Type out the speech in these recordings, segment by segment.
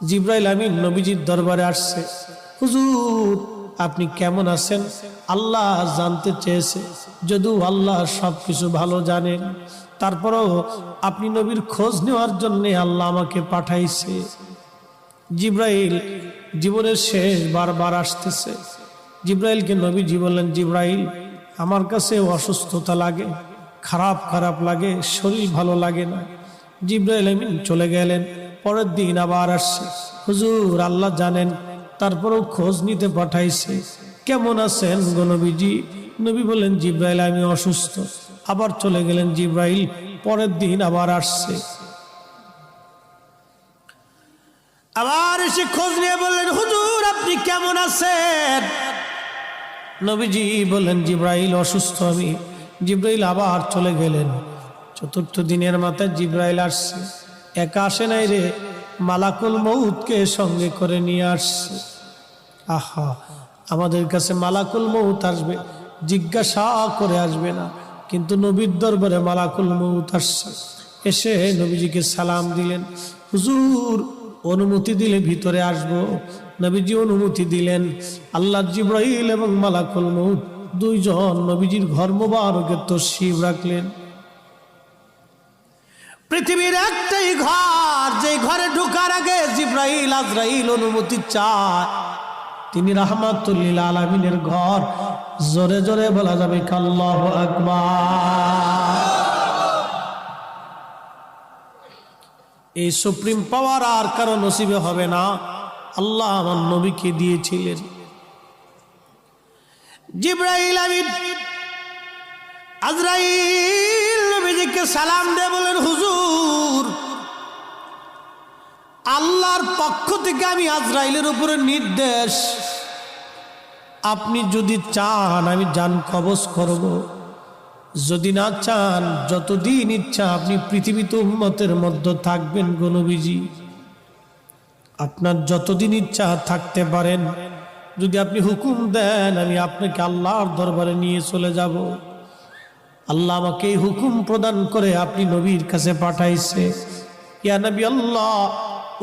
জিবরাইল আমিন নবীজির দরবারে আসছে। হুজুর আপনি কেমন আছেন? আল্লাহ জানতে চেয়েছে, যদিও আল্লাহ সবকিছু ভালো জানেন, তারপরেও আপনি নবীর খোঁজ নেওয়ার জন্য আল্লাহ আমাকে পাঠাইছে। জিবরাইল জীবনের শেষ বারবার আসতেছে। জিবরাইলকে নবীজি বললেন, জিবরাইল আমার কাছে অসুস্থতা লাগে, খারাপ খারাপ লাগে, শরীর ভালো লাগে না। জিবরাইল আমিন চলে গেলেন। পরের দিন আবার আসছে। হুজুর আল্লাহ জানেন, তারপরেও খোঁজ নিতে পাঠাইছে, কেমন আছেন গো নবীজি? নবী বললেন, জিবরাইল আমি অসুস্থ। আবার চলে গেলেন জিবরাইল। পরের দিন আবার আসছে, আবার এসে খোঁজ নিয়ে বললেন, হুজুর আপনি কেমন আছেন? নবীজি বললেন, জিবরাইল অসুস্থ আমি। জিবরাইল আবার চলে গেলেন। চতুর্থ দিনের মাথায় জিবরাইল আসছে। একা আসে নাই রে, মালাকুল মউতকে সঙ্গে করে নিয়ে আসছে। আহা, আমাদের কাছে মালাকুল মউত আসবে, জিজ্ঞাসা করে আসবে না, কিন্তু নবীর দরবারে মালাকুল মউত আসছে। এসে নবীজিকে সালাম দিলেন, হুজুর অনুমতি দিলে ভিতরে আসবো। নবীজি অনুমতি দিলেন। আল্লাহ জিবরাইল এবং মালাকুল মউত দুইজন নবীজির ঘর মোবারকে তশরিফ রাখলেন। পৃথিবীর একটাই ঘর, যে ঘরে ঢোকার আগে জিবরাইল আজরাইল অনুমতি চায়, তিনি রাহমাতুল লিল আলামিনের ঘর। জোরে জোরে বলা যাবে আল্লাহু আকবার। এই সুপ্রিম পাওয়ার আর কারো নসিবে হবে না, আল্লাহ আমার নবীকে দিয়েছিলেন। জিবরাইল আমিন আজরাইল নবীজিকে সালাম দিয়ে বলেন, হুজুর আল্লাহর পক্ষ থেকে আমি আজরাইলের উপরে নির্দেশ, আপনি যদি চান আমি জান কবজ করব, যদি না চান যতদিন ইচ্ছা আপনি পৃথিবীতে উম্মতের মধ্যে থাকবেন গো নবীজি, আপনার যতদিন ইচ্ছা থাকতে পারেন। যদি আপনি হুকুম দেন আমি আপনাকে আল্লাহর দরবারে নিয়ে চলে যাব। আল্লাহ আমাকে এই হুকুম প্রদান করে আপনি নবীর কাছে পাঠাইছে। ইয়া নবী আল্লাহ,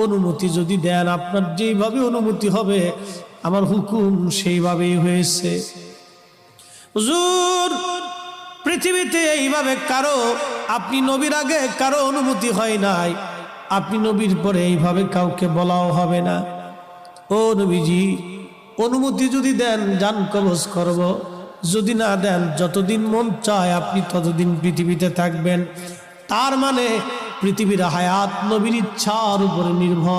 অনুমতি যদি দেন, আপনার যেইভাবে অনুমতি হবে আমার হুকুম সেইভাবেই হয়েছে। হুজুর পৃথিবীতে এইভাবে কারো, আপনি নবীর আগে কারো অনুমতি হয় নাই, আপনি নবীর পরে এইভাবে কাউকে বলাও হবে না। ও নবীজি অনুমতি যদি দেন জান কবজ করব, যদি না দেন যতদিন মন চায় আপনি ততদিন পৃথিবীতে থাকবেন। তার মানে পৃথিবীর হায়াত নবীর ইচ্ছার উপরে নির্ভর।